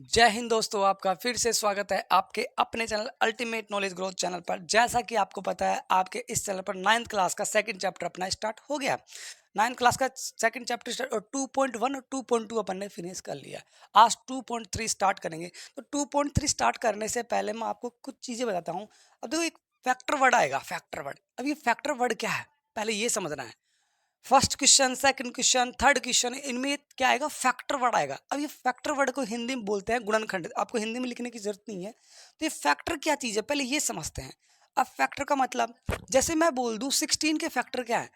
जय हिंद दोस्तों, आपका फिर से स्वागत है आपके अपने channel ultimate knowledge growth channel पर। जैसा कि आपको पता है, आपके इस चैनल पर 9th क्लास का सेकंड चैप्टर अपना स्टार्ट हो गया। 9th क्लास का सेकंड चैप्टर और 2.1 और 2.2 अपन ने फिनिश कर लिया। आज 2.3 स्टार्ट करेंगे। तो 2.3 स्टार्ट करने से पहले मैं आपको कुछ चीज़ें बताता हूँ। अब देखो, एक फैक्टर वर्ड आएगा, फैक्टर वर्ड। अब ये फैक्टर वर्ड क्या है, पहले ये समझना है। First question, second question, third question, इनमें क्या आएगा, फैक्टर वर्ड आएगा। अब ये फैक्टर वर्ड को हिंदी में बोलते हैं गुणनखंड। आपको हिंदी में लिखने की जरूरत नहीं है। तो ये फैक्टर क्या चीज़ है, पहले ये समझते हैं। अब फैक्टर का मतलब, जैसे मैं बोल दूं 16 के फैक्टर क्या है।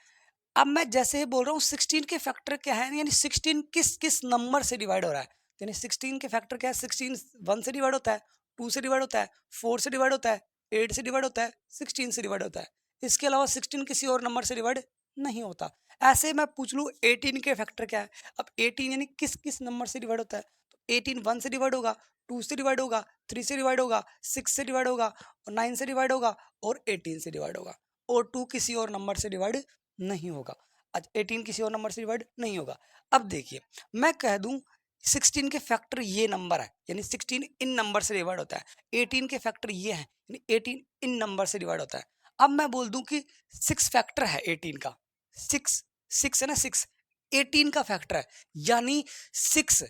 अब मैं जैसे ही बोल रहा हूँ 16 के फैक्टर क्या है, यानी 16 किस किस नंबर से डिवाइड हो रहा है। यानी 16 के फैक्टर क्या है, 16 1 से डिवाइड होता है, 2 से डिवाइड होता है, 4 से डिवाइड होता है, 8 से डिवाइड होता है, 16 से डिवाइड होता है। इसके अलावा 16 किसी और नंबर से डिवाइड नहीं होता। ऐसे मैं पूछ लूँ 18 के फैक्टर क्या है। अब 18 यानी किस किस नंबर से डिवाइड होता है, तो 18 1 से डिवाइड होगा, 2 से डिवाइड होगा, 3 से डिवाइड होगा, 6 से डिवाइड होगा, और 9 से डिवाइड होगा, और 18 से डिवाइड होगा। और 2 किसी और नंबर से डिवाइड नहीं होगा। अच्छा, 18 किसी और नंबर से डिवाइड नहीं होगा। अब देखिए, मैं कह दूं 16 के फैक्टर ये नंबर है, यानी 16 इन नंबर से डिवाइड होता है। 18 के फैक्टर ये है, यानी 18 इन नंबर से डिवाइड होता है। अब मैं बोल दूं कि 6 फैक्टर है 18 का। 6 6 है ना, 6 18 का फैक्टर है, यानी 6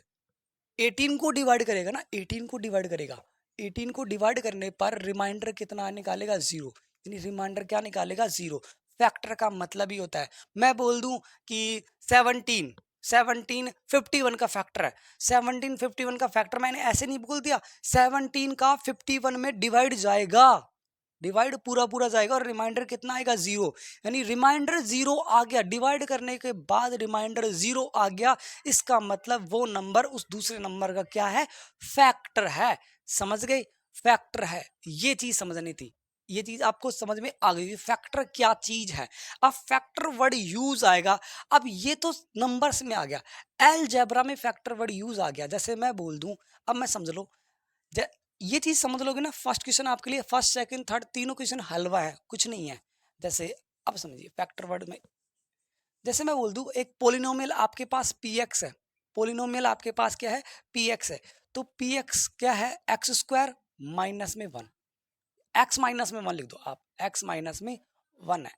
18 को डिवाइड करेगा ना, 18 को डिवाइड करेगा। 18 को डिवाइड करने पर रिमाइंडर कितना निकालेगा, 0। यानी रिमाइंडर क्या निकालेगा, 0। फैक्टर का मतलब ही होता है, मैं बोल दूं कि 17 17 51 का फैक्टर है। 17 51 का फैक्टर मैंने ऐसे नहीं बोल दिया, 17 का 51 में डिवाइड जाएगा, डिवाइड पूरा पूरा जाएगा, और रिमाइंडर कितना आएगा, 0। यानी रिमाइंडर 0 आ गया, डिवाइड करने के बाद रिमाइंडर 0 आ गया। इसका मतलब वो नंबर उस दूसरे नंबर का क्या है, फैक्टर है। समझ गए, फैक्टर है। ये चीज समझनी थी, ये चीज आपको समझ में आ गई फैक्टर क्या चीज है। अब फैक्टर वर्ड यूज आएगा। अब ये तो नंबर्स में आ गया, अलजेब्रा में फैक्टर वर्ड यूज आ गया। जैसे मैं बोल दूं, अब मैं समझ लो, ये चीज समझ लोगे ना, फर्स्ट क्वेश्चन आपके लिए, फर्स्ट सेकंड थर्ड तीनों क्वेश्चन हलवा है, कुछ नहीं है। जैसे अब समझिए फैक्टर वर्ड में, जैसे मैं बोल दूं एक पोलिनोमियल आपके पास px है। पोलिनोमियल आपके पास क्या है, px है। तो px क्या है, एक्स स्क्वायर माइनस में 1। एक्स माइनस में 1 लिख दो आप, एक्स माइनस में 1 है।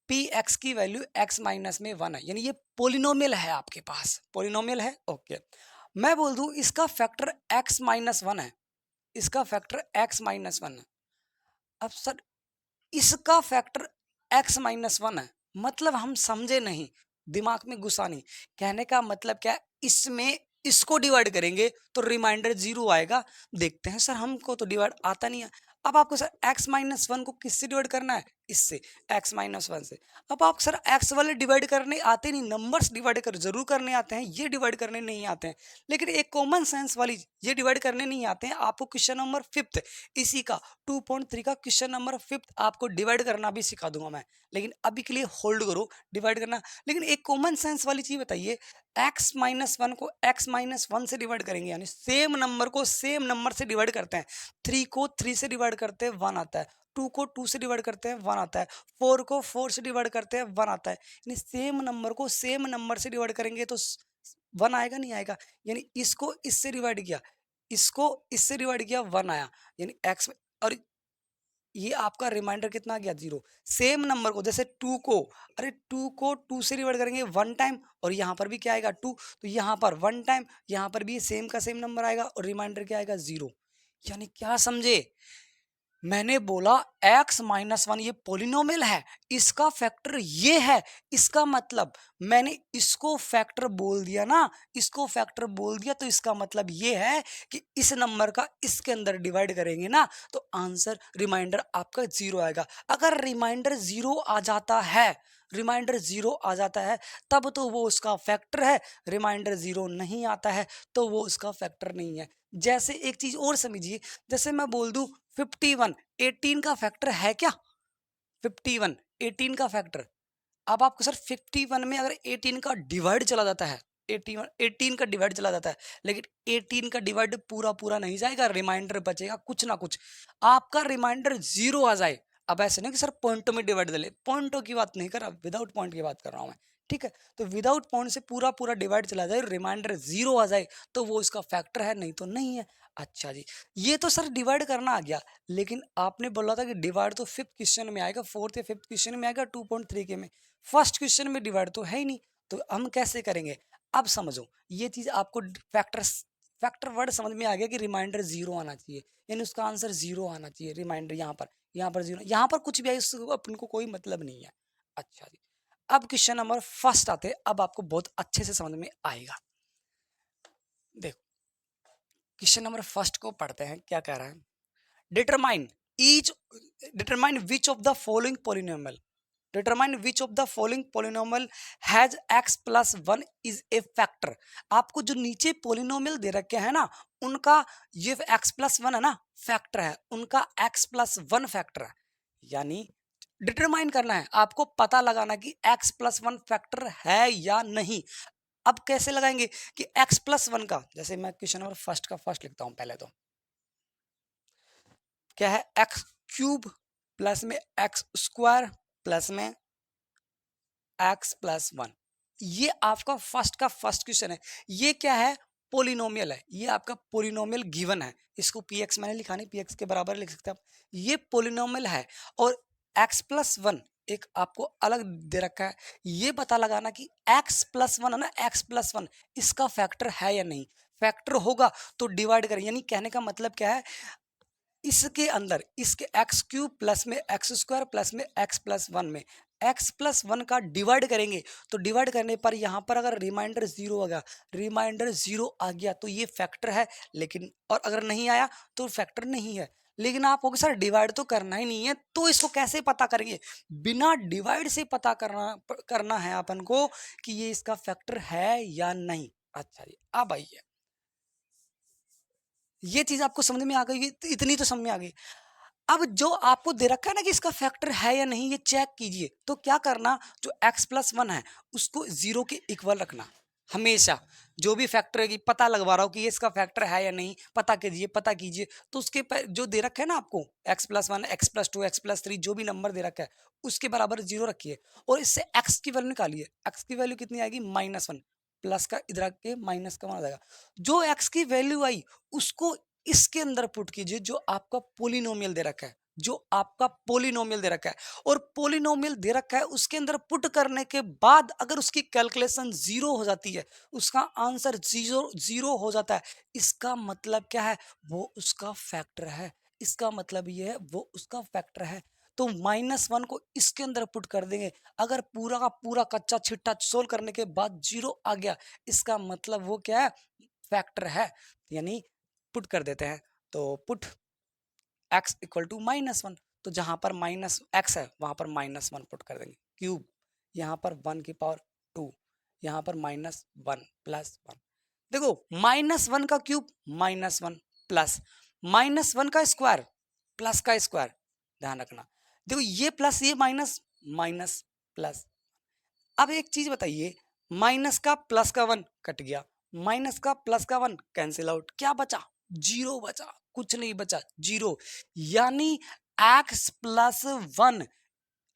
पी एक्स की वैल्यू एक्स माइनस में 1 है, यानी ये पोलिनोमियल है आपके पास, पोलिनोमियल है। ओके, मैं बोल दूं इसका फैक्टर एक्स माइनस 1 है, इसका फैक्टर एक्स माइनस 1 है। अब सर, इसका फैक्टर एक्स माइनस 1 है, मतलब हम समझे नहीं, दिमाग में घुसा नहीं। कहने का मतलब क्या है, इसमें इसको डिवाइड करेंगे तो रिमाइंडर 0 आएगा। देखते हैं सर, हमको तो डिवाइड आता नहीं है। अब आपको सर एक्स माइनस 1 को किससे डिवाइड करना है, इससे, एक्स माइनस 1 से। अब आप सर एक्स वाले डिवाइड करने आते नहीं, नंबर्स डिवाइड कर जरूर करने आते हैं, ये डिवाइड करने नहीं आते हैं। लेकिन एक कॉमन सेंस वाली, ये डिवाइड करने नहीं आते हैं। आपको क्वेश्चन नंबर 5th इसी का 2.3 का क्वेश्चन नंबर 5th आपको डिवाइड करना भी सिखा दूंगा मैं। लेकिन अभी के लिए होल्ड करो डिवाइड करना। लेकिन एक कॉमन सेंस वाली चीज बताइए, एक्स माइनस 1 को एक्स माइनस 1 से डिवाइड करेंगे, यानी सेम नंबर को सेम नंबर से डिवाइड करते हैं। 3 को 3 से डिवाइड करते हैं 1 आता है, 2 को 2 से डिवाइड करते हैं 1 आता है, 4 को 4 से डिवाइड करते हैं 1 आता है। यानी सेम नंबर को सेम नंबर से डिवाइड करेंगे तो 1 आएगा, नहीं आएगा। यानी इसको इससे डिवाइड किया, इसको इससे डिवाइड किया, 1 आया, यानी एक्स। और ये आपका रिमाइंडर कितना आ गया, 0। सेम नंबर को, जैसे 2 को, अरे 2 को 2 से डिवाइड करेंगे 1 टाइम, और यहाँ पर भी क्या आएगा 2, तो यहाँ पर 1 टाइम, यहाँ पर भी सेम का सेम नंबर आएगा, और रिमाइंडर क्या आएगा, 0। यानी क्या समझे, मैंने बोला x माइनस 1 ये पोलिनोमियल है, इसका फैक्टर ये है। इसका मतलब मैंने इसको फैक्टर बोल दिया ना, इसको फैक्टर बोल दिया, तो इसका मतलब ये है कि इस नंबर का इसके अंदर डिवाइड करेंगे ना, तो आंसर रिमाइंडर आपका 0 आएगा। अगर रिमाइंडर 0 आ जाता है, रिमाइंडर 0 आ जाता है, तब तो वो उसका फैक्टर है। रिमाइंडर 0 नहीं आता है तो वो उसका फैक्टर नहीं है। जैसे एक चीज और समझिए, जैसे मैं बोल दूं 51 18 का फैक्टर है क्या, 51 18 का फैक्टर। अब आपको सर 51 में अगर 18 का डिवाइड चला जाता है, 18 का डिवाइड चला जाता है, लेकिन 18 का डिवाइड पूरा पूरा नहीं जाएगा, रिमाइंडर बचेगा कुछ ना कुछ। आपका रिमाइंडर 0 आ जाए, अब ऐसे नहीं कि सर पॉइंटों में डिवाइड दे ले, पॉइंटों की बात नहीं कर रहा, विदाउट पॉइंट की बात कर रहा हूं मैं। ठीक है, तो विदाउट पॉइंट से पूरा पूरा डिवाइड चला जाए, रिमाइंडर 0 आ जाए, तो वो इसका फैक्टर है, नहीं तो नहीं है। अच्छा जी, ये तो सर डिवाइड करना आ गया, लेकिन आपने बोला था कि डिवाइड तो 5th क्वेश्चन में आएगा, 4th या 5th क्वेश्चन में आएगा 2.3 के में। फर्स्ट क्वेश्चन में डिवाइड तो है ही नहीं, तो हम कैसे करेंगे? अब समझो, ये चीज आपको फैक्टर वर्ड समझ में आ गया कि रिमाइंडर 0 आना चाहिए, यानी उसका आंसर 0 आना चाहिए। रिमाइंडर यहाँ पर 0, यहाँ पर कुछ भी है, इसको अपन को कोई मतलब नहीं है। अच्छा जी, अब क्वेश्चन नंबर फर्स्ट आते हैं, अब आपको बहुत अच्छे से समझ में आएगा। देखो, क्वेश्चन नंबर फर्स्ट को पढ़ते हैं, क्या कह रहा है? Determine each determine which of the following polynomial determine which of the following polynomial has x plus 1 is a factor. आपको जो नीचे पॉलिनोमियल दे रखे हैं ना, उनका ये x प्लस 1 है ना, फैक्टर है, उनका x प्लस 1 फैक्टर है। यानी डिटरमाइन करना है, आपको पता लगाना कि x प्लस 1 फैक्टर है या नहीं। अब कैसे लगाएंगे कि x प्लस 1 का, जैसे मैं क्वेश्चन नंबर फर्स्ट का फर्स्ट लिखता हूं पहले, तो क्या है? एक्स क्यूब प्लस में एक्स स्क्वायर प्लस में एक्स प्लस 1। ये आपका फर्स्ट का फर्स्ट क्वेश्चन है। ये क्या है? पोलिनोमियल है, ये आपका पोलिनोमियल गिवन है। इसको पी एक्स मैंने लिखा नहीं, पी एक्स के बराबर लिख सकते हैं आप। ये पोलिनोमियल है और एक्स प्लस 1 एक आपको अलग दे रखा है। ये पता लगाना कि एक्स प्लस 1 है ना, एक्स प्लस 1 इसका फैक्टर है या नहीं। फैक्टर होगा तो डिवाइड करें, यानी कहने का मतलब क्या है, इसके अंदर इसके एक्स क्यूब प्लस में एक्स स्क्वायर प्लस में एक्स प्लस 1 में एक्स प्लस 1 का डिवाइड करेंगे, तो डिवाइड करने पर यहाँ पर अगर रिमाइंडर 0 आ गया, रिमाइंडर 0 आ गया तो ये फैक्टर है। लेकिन और अगर नहीं आया तो फैक्टर नहीं है। लेकिन आप कहोगे सर डिवाइड तो करना ही नहीं है, तो इसको कैसे पता करेंगे? बिना डिवाइड से पता करना है अपन को कि ये इसका फैक्टर है या नहीं। अच्छा जी, अब आइए, ये चीज आपको समझ में आ गई, इतनी तो समझ में आ गई। अब जो आपको दे रखा है ना कि इसका फैक्टर है या नहीं, ये चेक कीजिए। तो क्या करना, जो x प्लस 1 है उसको 0 के इक्वल रखना हमेशा। जो भी फैक्टर है कि पता लगवा रहा हो कि ये इसका फैक्टर है या नहीं, पता कीजिए पता कीजिए। तो उसके जो दे रखा है ना आपको, x plus 1 x plus 2 x plus 3 जो भी नंबर दे रखा है उसके बराबर 0 रखिए, और इससे x की वैल्यू निकालिए। x की वैल्यू कितनी आएगी? -1। प्लस का इधर आके माइनस का वन आ जाएगा। जो x की वैल्यू आई उसको इसके अंदर पुट कीजिए, जो आपका पोलिनोमियल दे रखा है, जो आपका पोलिनोमियल दे रखा है। और पोलिनोमियल दे रखा है उसके अंदर पुट करने के बाद अगर उसकी कैलकुलेशन 0 हो जाती है, उसका आंसर 0 हो जाता है, इसका मतलब क्या है? वो उसका फैक्टर है। इसका मतलब ये है वो उसका फैक्टर है। तो -1 को इसके अंदर पुट कर देंगे। अगर पूरा का पूरा कच्चा छिट्टा सोल्व करने के बाद 0 आ गया, इसका मतलब वो क्या है? फैक्टर है। यानी पुट कर देते हैं, तो पुट x इक्वल टू -1। तो जहां पर माइनस एक्स है वहां पर -1 पुट कर देंगे। क्यूब यहाँ पर 1 की पावर 2, यहाँ पर -1 प्लस 1। देखो, -1 का क्यूब -1 प्लस -1 का स्क्वायर प्लस का स्क्वायर, ध्यान रखना। देखो ये प्लस ये माइनस, माइनस प्लस। अब एक चीज बताइए, माइनस का प्लस का 1 कट गया, माइनस का प्लस का 1 कैंसिल आउट, क्या बचा? 0 बचा, कुछ नहीं बचा, 0। यानी x प्लस 1,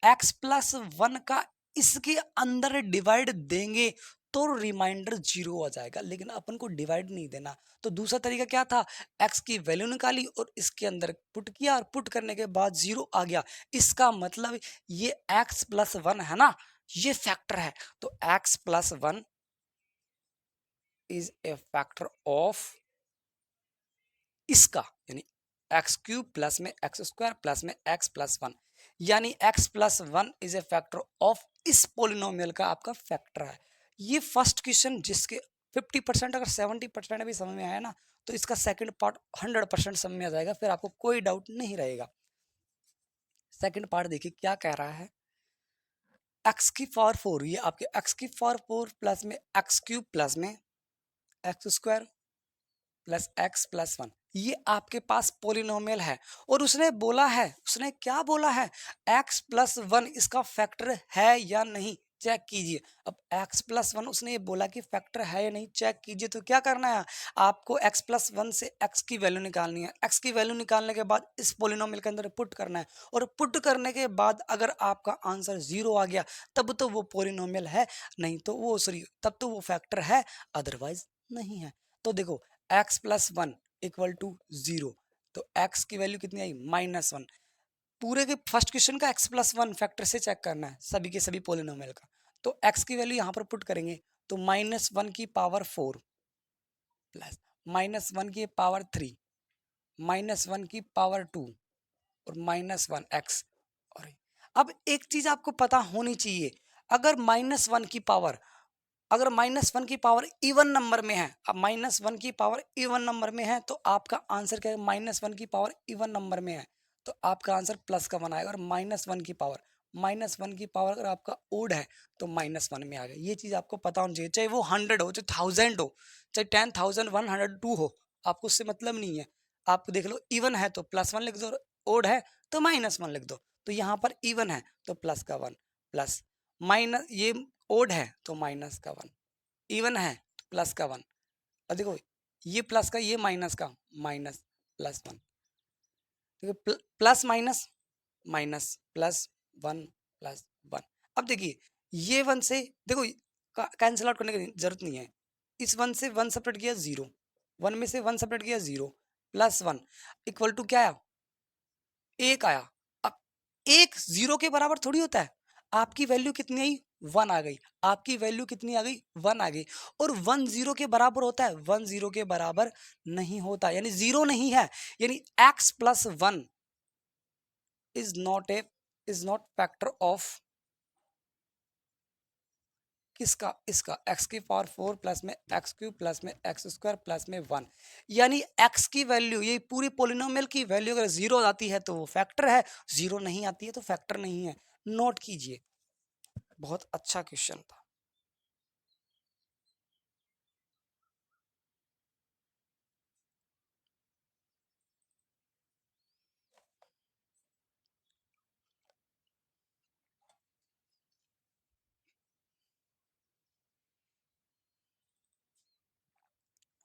एक्स प्लस 1 का इसके अंदर डिवाइड देंगे तो रिमाइंडर 0 आ जाएगा। लेकिन अपन को डिवाइड नहीं देना, तो दूसरा तरीका क्या था? x की वैल्यू निकाली और इसके अंदर पुट किया, और पुट करने के बाद 0 आ गया। इसका मतलब ये x प्लस 1 है ना, ये फैक्टर है। तो x plus 1 is a factor of इसका, यानी एक्स क्यूब प्लस में एक्स स्क्वायर प्लस में एक्स प्लस 1, यानी x plus 1 is a factor of इस पोलिनोमियल का आपका फैक्टर है। ये फर्स्ट क्वेश्चन जिसके 50% अगर 70% भी समझ में आया ना, तो इसका सेकंड पार्ट 100% समझ में आ जाएगा, फिर आपको कोई डाउट नहीं रहेगा। सेकंड पार्ट देखिए क्या कह रहा है। x की पावर 4, ये आपके x की पावर 4 प्लस में एक्स क्यूब प्लस में x square plus x plus 1, ये आपके पास पोलिनोमियल है। और उसने बोला है, उसने क्या बोला है? x प्लस 1 इसका फैक्टर है या नहीं, चेक कीजिए। अब x+1 उसने ये बोला कि फैक्टर है या नहीं, चेक कीजिए। तो क्या करना है आपको, x+1 से x की वैल्यू निकालनी है। x की वैल्यू निकालने के बाद इस पोलिनोमियल के अंदर पुट करना है, और पुट करने के बाद अगर आपका आंसर 0 आ गया तब तो वो पोलिनोमियल है, नहीं तो वो सॉरी तब तो वो फैक्टर है, अदरवाइज नहीं है। तो देखो x+1 इक्वल टू 0, तो x की वैल्यू कितनी आई, -1। पूरे के फर्स्ट क्वेश्चन का x+1 फैक्टर से चेक करना है, सभी के सभी पोलिनोमियल का। तो x की वैल्यू यहाँ पर पुट करेंगे तो -1 की पावर 4 प्लस -1 की पावर 3 -1 की पावर 2 और -1x। और अब एक चीज आपको पता होनी चाहिए, अगर -1 की पावर, अगर -1 की पावर इवन नंबर में है, अब -1 की पावर इवन नंबर में है तो आपका आंसर क्या है, -1 की पावर इवन नंबर में है तो आपका आंसर प्लस का बनाएगा। और -1 की पावर अगर आपका ओड है तो -1 में आ गया। ये चीज आपको पता होनी चाहिए, चाहे वो 100 हो, चाहे 1000 हो, चाहे 10,102 हो, आपको उससे मतलब नहीं है। आप देख लो इवन है तो +1 लिख दो, ओड है तो -1 लिख दो। तो यहाँ पर इवन है तो प्लस का 1 प्लस, माइनस ये ओड है तो माइनस का 1, इवन है तो प्लस का 1। और देखो ये प्लस का, ये माइनस का, माइनस +1। देखो प्लस माइनस माइनस +1 +1। अब देखिए ये 1 से देखो कैंसिल आउट करने की जरूरत नहीं है, इस 1 से 1 सेपरेट किया 0, 1 में से 1 सेपरेट किया 0, +1 इक्वल टू क्या आया, 1 आया। अब 1 0 के बराबर थोड़ी होता है, आपकी वैल्यू कितनी आई, 1 आ गई। आपकी वैल्यू कितनी आ गई, 1 आ गई। और 1 0 के बराबर होता है, 1 0 के बराबर नहीं होता, यानी 0 नहीं है, यानी x+1 is not factor of किसका, इसका, x की पावर 4 प्लस में x³ प्लस में x² प्लस में 1। यानी x की वैल्यू, ये पूरी पोलिनोमियल की वैल्यू अगर 0 आती है तो वो फैक्टर है, 0 नहीं आती है तो फैक्टर नहीं है। नोट कीजिए, बहुत अच्छा क्वेश्चन था।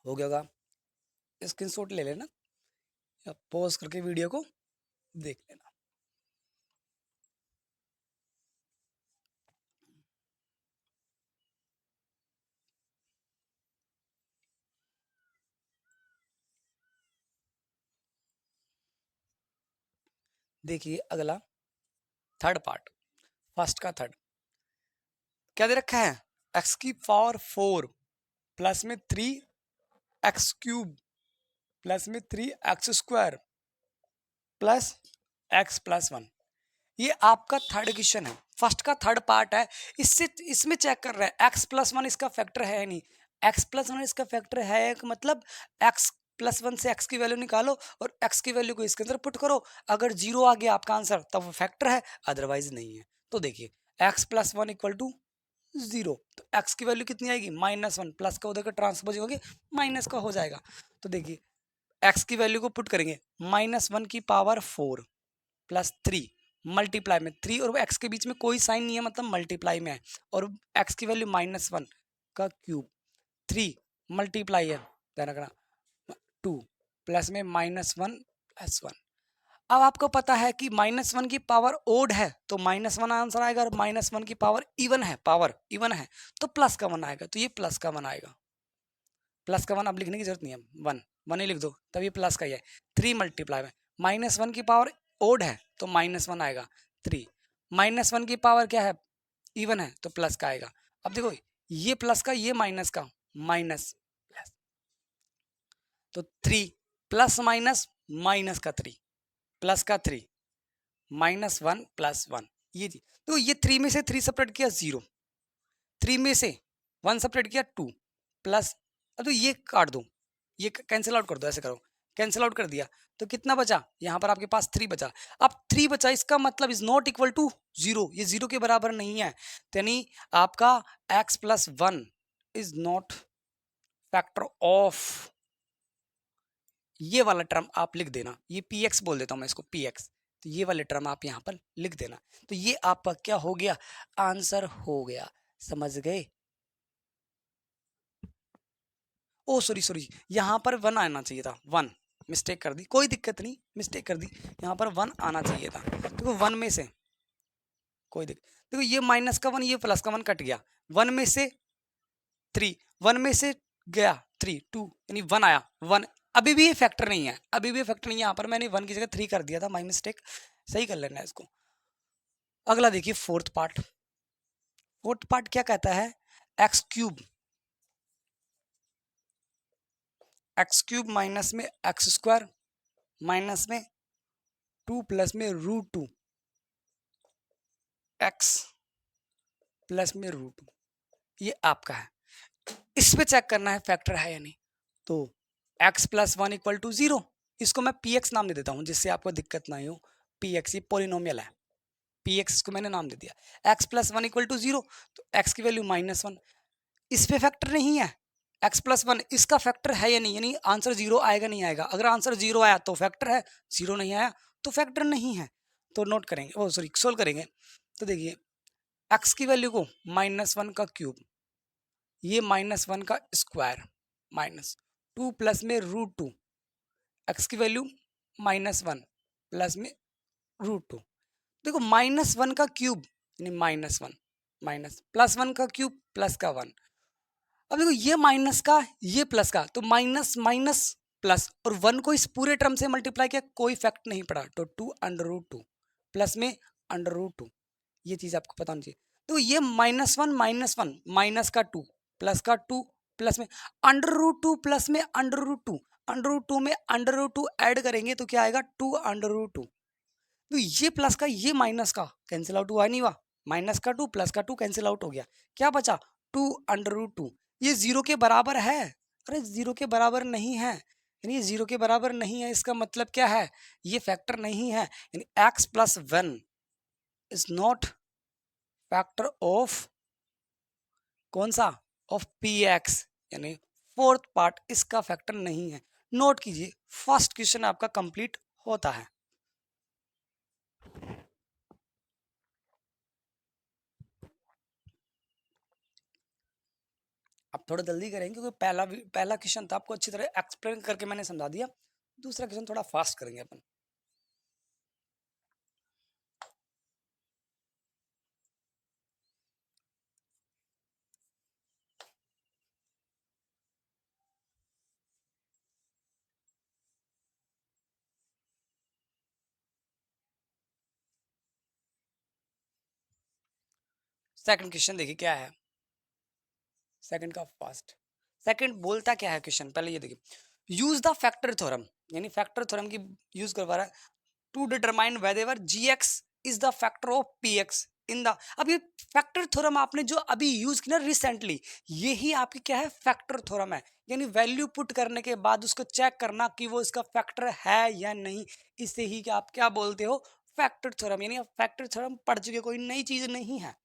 हो गया होगा, स्क्रीनशॉट ले लेना या पॉज करके वीडियो को देख लेना। देखिए अगला थर्ड पार्ट, फर्स्ट का थर्ड क्या दे रखा है, x की पावर 4 प्लस में 3x³ प्लस में 3x² प्लस x+1। ये आपका थर्ड क्वेश्चन है, फर्स्ट का थर्ड पार्ट है। इससे इसमें चेक कर रहा है x+1 इसका फैक्टर है नहीं, x+1 इसका फैक्टर है मतलब x+1 से x की वैल्यू निकालो और x की वैल्यू को इसके अंदर पुट करो, अगर 0 आ गया आपका आंसर तब वो फैक्टर है, अदरवाइज नहीं है। तो देखिए x+1 इक्वल टू 0, तो x की वैल्यू कितनी आएगी, -1, प्लस का उधर का ट्रांसपोज होगी माइनस का हो जाएगा। तो देखिए x की वैल्यू को पुट करेंगे, -1 की पावर 4 प्लस 3 मल्टीप्लाई में 3 और x के बीच में कोई साइन नहीं है मतलब मल्टीप्लाई में है, और x की वैल्यू -1 का क्यूब, 3 मल्टीप्लाई है ध्यान रखना 2 प्लस में -1 +1। अब आपको पता है कि -1 की पावर ओड है तो -1 आंसर आएगा, और -1 की पावर इवन है तो प्लस का 1 आएगा, तो ये प्लस का 1 आएगा। प्लस का 1 अब लिखने की जरूरत नहीं है, 1 ही लिख दो तब ये प्लस का ही है। 3 मल्टीप्लाई में -1 की पावर ओड है तो -1 आएगा 3, -1 की पावर क्या है, इवन है तो प्लस का आएगा। अब देखो ये प्लस का, ये माइनस का, माइनस प्लस, तो 3 प्लस माइनस माइनस का 3 प्लस का 3 -1 +1, ये थी। तो ये 3 में से 3 सेपरेट किया 0, 3 में से 1 सेपरेट किया 2 प्लस, अब तो ये काट दो, ये कैंसिल आउट कर दो, ऐसे करो, कैंसिल आउट कर दिया तो कितना बचा, यहाँ पर आपके पास 3 बचा। अब 3 बचा इसका मतलब इज नॉट इक्वल टू 0, ये 0 के बराबर नहीं है, यानी आपका x+1 is not factor of, ये वाला टर्म आप लिख देना, ये px बोल देता हूँ मैं इसको, px तो ये वाले टर्म आप यहाँ पर लिख देना। तो ये आपका क्या हो गया, आंसर हो गया। समझ गए? ओ सॉरी, यहाँ पर 1 आना चाहिए था, 1 मिस्टेक कर दी, कोई दिक्कत नहीं, मिस्टेक कर दी, यहाँ पर 1 आना चाहिए था। देखो 1 में से कोई दिक्कत, देखो ये माइनस का 1, ये प्लस का 1 कट गया, 1 में से 3, 1 में से गया 3, 2 यानी 1 आया, 1 अभी भी ये फैक्टर नहीं है, अभी भी फैक्टर नहीं है। यहाँ पर मैंने 1 की जगह 3 कर दिया था, माई मिस्टेक, सही कर लेना है इसको। अगला देखिए फोर्थ पार्ट। फोर्थ पार्ट क्या कहता है, एक्स क्यूब माइनस में एक्स स्क्वायर माइनस में 2 प्लस में √2 एक्स प्लस में √2, ये आपका है। इस पे चेक करना है फैक्टर है या नहीं। तो x प्लस 1 इक्वल टू 0, इसको मैं px नाम दे देता हूं जिससे आपको दिक्कत ना हो। px ये पॉलिनोमियल है, px इसको मैंने नाम दे दिया। x प्लस 1 इक्वल टू 0, तो x की वैल्यू -1, इस पे फैक्टर नहीं है। x प्लस 1 इसका फैक्टर है या नहीं, यानी आंसर 0 आएगा नहीं आएगा। अगर आंसर 0 आया तो फैक्टर है, 0 नहीं आया तो फैक्टर नहीं है। तो नोट करेंगे, ओ सॉरी सोल्व करेंगे। तो देखिए x की वैल्यू को -1 का क्यूब, ये -1 का स्क्वायर माइनस 2 प्लस में √2, एक्स की वैल्यू -1 प्लस में √2। देखो -1 का क्यूब यानी -1 माइनस +1 का क्यूब प्लस का 1। अब देखो ये माइनस का ये प्लस का, तो माइनस माइनस प्लस और 1 को इस पूरे टर्म से मल्टीप्लाई किया, कोई फैक्ट नहीं पड़ा, तो 2√2 प्लस में √2, ये चीज आपको पता होनी चाहिए। तो ये -1 माइनस का 2 प्लस का 2 प्लस में √2 प्लस में √2 में √2 ऐड करेंगे तो क्या आएगा 2√2। तो ये प्लस का ये माइनस का कैंसिल आउट हुआ नहीं हुआ, माइनस का 2 प्लस का 2 कैंसिल आउट हो गया, क्या बचा 2√2। ये 0 के बराबर है, अरे 0 के बराबर नहीं है, यानी 0 के बराबर नहीं है, इसका मतलब क्या है, ये फैक्टर नहीं है, यानी x plus 1 is not factor of कौन सा, ऑफ px, यानी फोर्थ पार्ट इसका फैक्टर नहीं है। नोट कीजिए, फर्स्ट क्वेश्चन आपका कंप्लीट होता है। अब थोड़ा जल्दी करेंगे क्योंकि पहला क्वेश्चन था, आपको अच्छी तरह एक्सप्लेन करके मैंने समझा दिया। दूसरा क्वेश्चन थोड़ा फास्ट करेंगे अपन। सेकंड क्वेश्चन देखिए क्या है, सेकंड का फास्ट। सेकंड बोलता क्या है क्वेश्चन, पहले ये देखिए, यूज द फैक्टर थ्योरम, यानी फैक्टर थ्योरम की यूज करवा रहा है to determine whether gx is the factor of px in the. अब ये फैक्टर थ्योरम आपने जो अभी यूज किया रिसेंटली, यही आपकी क्या है फैक्टर थ्योरम है, यानी वैल्यू पुट करने के बाद उसको चेक करना कि वो इसका फैक्टर है या नहीं, इसे ही क्या आप क्या बोलते हो फैक्टर थ्योरम। यानी फैक्टर थ्योरम पढ़ चुके, कोई नई चीज नहीं है।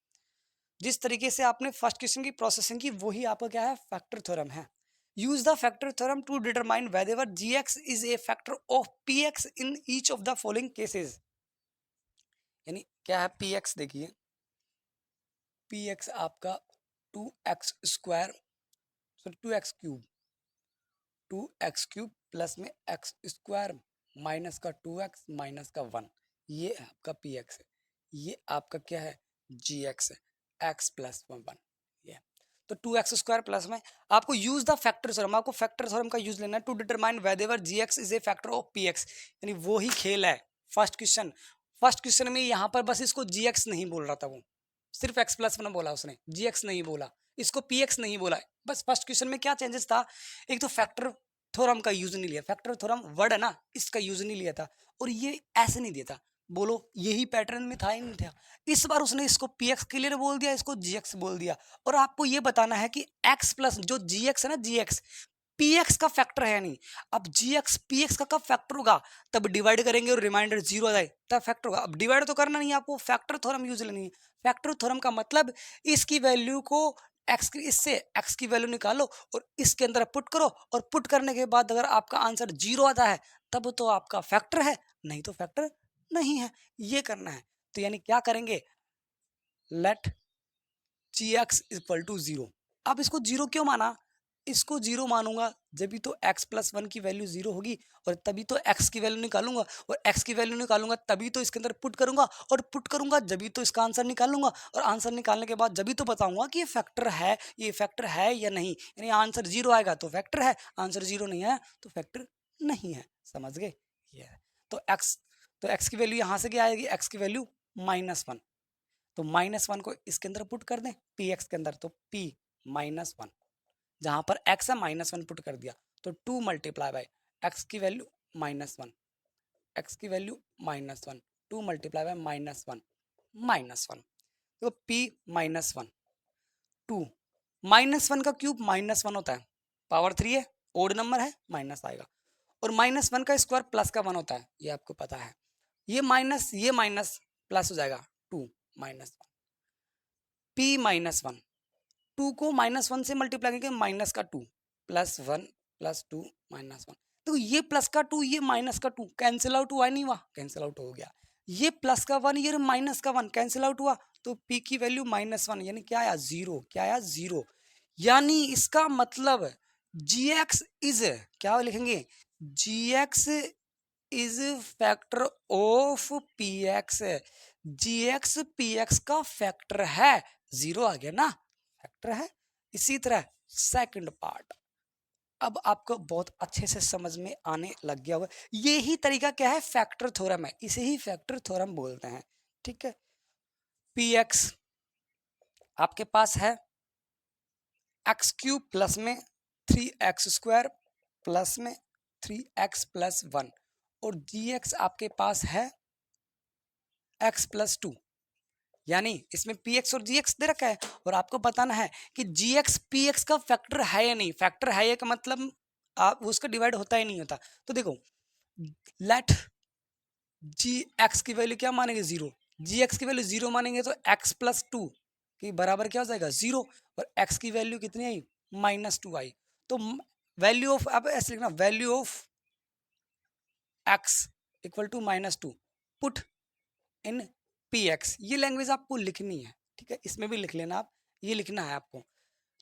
जिस तरीके से आपने फर्स्ट क्वेश्चन की प्रोसेसिंग की वही आपका क्या है फैक्टर थ्योरम है। Use the factor theorem to determine whether gx is a factor of px in each of the following cases. यानी क्या है px, देखिए px आपका 2x square sorry 2x cube plus में x स्क्वायर माइनस का 2x minus का 1, ये आपका px है। ये आपका क्या है gx है, x प्लस 1 ये। तो 2x स्क्वायर प्लस में आपको यूज द फैक्टर थ्योरम, आपको फैक्टर थ्योरम का यूज लेना है to determine whether gx is a factor of px, यानी वो ही खेल है फर्स्ट क्वेश्चन। फर्स्ट क्वेश्चन में यहाँ पर बस इसको gx नहीं बोल रहा था, वो सिर्फ x प्लस 1 बोला उसने, gx नहीं बोला, इसको px नहीं बोला। बस फर्स्ट क्वेश्चन में क्या चेंजेस था, एक तो फैक्टर थ्योरम का यूज नहीं लिया, फैक्टर थ्योरम वर्ड है ना, इसका यूज नहीं लिया था, और ये ऐसे नहीं दिया था। बोलो यही पैटर्न में था ही नहीं था, इस बार उसने इसको px क्लियर बोल दिया, इसको gx बोल दिया। और आपको ये बताना है कि x प्लस जो gx है ना, gx px का फैक्टर है नहीं। अब gx px का कब फैक्टर होगा, तब डिवाइड करेंगे और रिमाइंडर 0 आ जाए तब फैक्टर होगा। अब डिवाइड तो करना नहीं है, आपको फैक्टर थ्योरम यूज लेनी है। फैक्टर थ्योरम का मतलब इसकी वैल्यू को x की, इससे x की वैल्यू निकालो और इसके अंदर पुट करो, और पुट करने के बाद अगर आपका आंसर 0 आता है तब तो आपका फैक्टर है, नहीं तो फैक्टर नहीं है, ये करना है। तो यानी क्या करेंगे, let G X equal to zero. अब इसको जीरो क्यों माना, इसको जीरो मानूंगा जब तो x प्लस वन की वैल्यू जीरो होगी, और तभी तो x की वैल्यू निकालूंगा, और x की वैल्यू निकालूंगा तभी तो इसके अंदर पुट करूंगा, और पुट करूंगा जब तो इसका आंसर निकालूंगा, और आंसर निकालने के बाद जब तो बताऊंगा कि ये फैक्टर है या नहीं। यानी आंसर जीरो आएगा तो फैक्टर है, आंसर जीरो नहीं है तो फैक्टर नहीं है। समझ गए ये। तो x की वैल्यू यहाँ से क्या आएगी, x की वैल्यू -1। तो -1 को इसके अंदर पुट कर दें पी एक्स के अंदर, तो p -1, जहां पर x है -1 पुट कर दिया, तो 2 मल्टीप्लाई बाय x की वैल्यू -1, x की वैल्यू -1, 2 मल्टीप्लाई बाय -1, तो p -1, 2 -1 का क्यूब -1 होता है, पावर 3 है, ओड नंबर है, माइनस आएगा, और -1 का स्क्वायर प्लस का 1 होता है, ये आपको पता है। ये माइनस प्लस हो जाएगा, 2 -1, p -1, 2 को -1 से मल्टीप्लाई करके माइनस का 2 +1 +2 -1। तो ये प्लस का 2 ये माइनस का 2 कैंसिल आउट हुआ नहीं हुआ, कैंसिल आउट हो गया। ये प्लस का 1 ये माइनस का 1 कैंसिल आउट हुआ, तो p की वैल्यू -1, यानी क्या आया, जीरो। क्या आया, जीरो। यानी इसका मतलब gx इज, क्या लिखेंगे, gx is factor of px, gx px का फैक्टर है, जीरो आ गया ना, फैक्टर है। इसी तरह सेकंड पार्ट अब आपको बहुत अच्छे से समझ में आने लग गया होगा। यही तरीका क्या है, फैक्टर थ्योरम है, इसे ही फैक्टर थ्योरम बोलते हैं। ठीक है, px आपके पास है x³ प्लस में 3x² प्लस में 3x + 1, और gx आपके पास है x + 2, यानी इसमें px और gx दे रखा है, और आपको बताना है कि gx px का फैक्टर है या नहीं। फैक्टर है या का मतलब आप उसका डिवाइड होता ही नहीं होता। तो देखो, लेट gx की वैल्यू क्या मानेंगे, जीरो। gx की वैल्यू जीरो मानेंगे तो x + 2 के बराबर क्या हो जाएगा, जीरो, और x की वैल्यू कितनी आई, -2 आई। तो वैल्यू ऑफ, अब ऐसे लिखना, value of x equal to -2 put in px। ये लैंग्वेज आपको लिखनी है, ठीक है, इसमें भी लिख लेना आप, ये लिखना है आपको।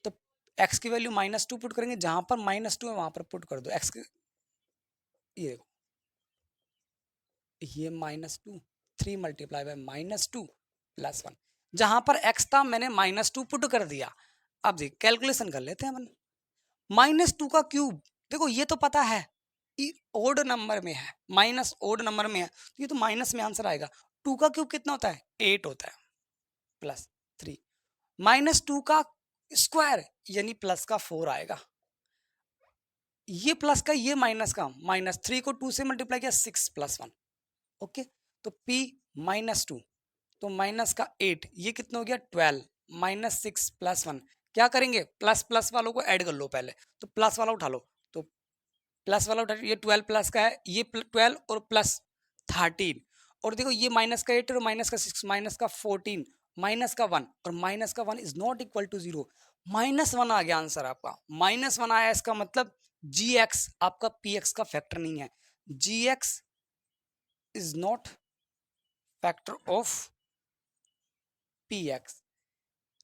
तो x की वैल्यू -2 पुट करेंगे, जहां पर -2 है वहां पर पुट कर दो x की, ये देखो, ये -2, 3 मल्टीप्लाई बाय -2 + 1, जहां पर x था मैंने -2 पुट कर दिया। अब देख कैलकुलेशन कर लेते हैं अपन। -2 का क्यूब, देखो ये तो पता है ओड नंबर में है, माइनस ओड नंबर में है, तो ये तो माइनस में आंसर आएगा। 2 का क्यूब कितना होता है, 8 होता है, +3 -2 का स्क्वायर यानी प्लस का 4 आएगा। ये प्लस का ये माइनस का, -3 को 2 से मल्टीप्लाई किया, 6 + 1, ओके। तो p -2 तो माइनस का 8, ये कितना हो गया, 12 -6 + 1। क्या करेंगे, प्लस प्लस वालों को ऐड कर लो पहले, तो प्लस वाला उठा लो, तो प्लस वाला उठा, ये 12 प्लस का है, ये 12 और प्लस 13, और देखो ये माइनस का 8 और माइनस का 6, माइनस का 14, माइनस का 1, और माइनस का 1 इज नॉट इक्वल टू 0, -1 आ गया आंसर आपका। -1 आया, इसका मतलब gx आपका px का फैक्टर नहीं है, gx is not factor of px।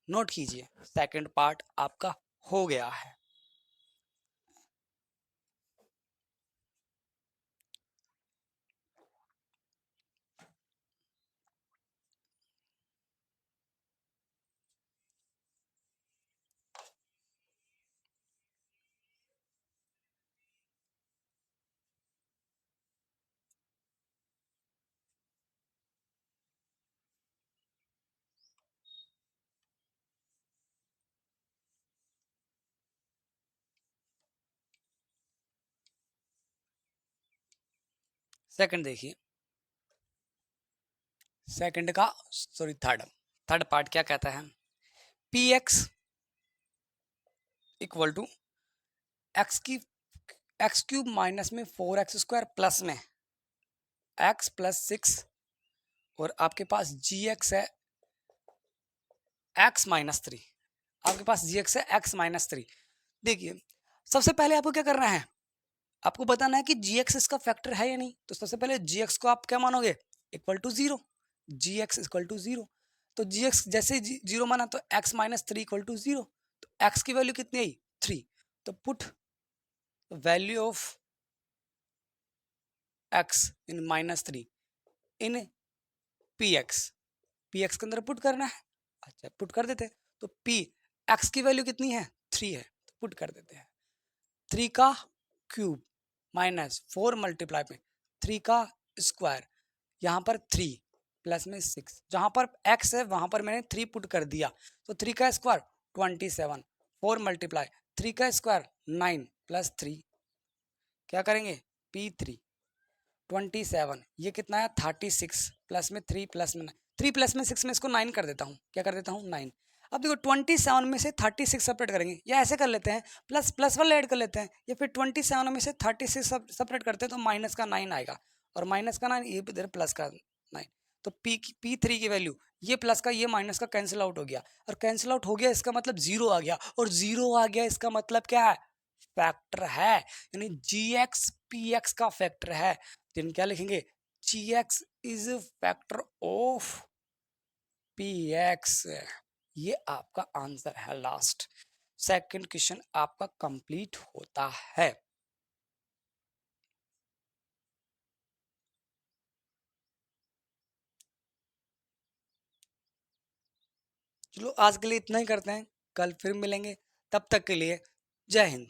Note कीजिए, सेकंड पार्ट आपका हो गया है। सेकंड देखिए, सेकंड का सॉरी थर्ड पार्ट क्या कहता है, px equal to x³ minus में 4x² प्लस में x + 6, और आपके पास gx है x - 3, आपके पास gx है x - 3। देखिए, सबसे पहले आपको क्या करना है, आपको बताना है कि gx इसका फैक्टर है या नहीं। तो सबसे पहले gx को आप क्या मानोगे, equal to zero, G X equal to zero. तो जी एक्स जैसे जीरो माना तो X minus three equal to zero. तो एक्स की वैल्यू कितनी आई, थ्री। तो put value of X in minus three in P X, P X के अंदर पुट करना है। अच्छा पुट कर देते हैं। तो पी एक्स की वैल्यू कितनी है, थ्री है, तो पुट कर देते हैं। थ्री का क्यूब माइनस फोर मल्टीप्लाई में थ्री का स्क्वायर, यहाँ पर थ्री प्लस में सिक्स, जहाँ पर एक्स है वहाँ पर मैंने थ्री पुट कर दिया। तो थ्री का स्क्वायर 27, फोर मल्टीप्लाई थ्री का स्क्वायर 9 प्लस थ्री, क्या करेंगे पी थ्री 27, ये कितना है 36 प्लस में थ्री प्लस में थ्री प्लस में सिक्स में इसको 9 कर देता हूँ, क्या कर देता हूँ 9। अब देखो 27 में से 36 सेपरेट करेंगे, या ऐसे कर लेते हैं प्लस प्लस वाले ऐड कर लेते हैं, या फिर 27 में से 36 सेपरेट करते हैं तो माइनस का 9 आएगा, और माइनस का 9 ये इधर प्लस का 9। तो पी थ्री की वैल्यू, ये प्लस का ये माइनस का कैंसिल आउट हो गया, और कैंसिल आउट हो गया इसका मतलब जीरो आ गया, और जीरो आ गया इसका मतलब क्या है, फैक्टर है, यानी जी एक्स पी एक्स का फैक्टर है। तो क्या लिखेंगे, g x is factor of p x. ये आपका आंसर है लास्ट। सेकंड क्वेश्चन आपका कंप्लीट होता है। चलो आज के लिए इतना ही करते हैं, कल फिर मिलेंगे, तब तक के लिए जय हिंद।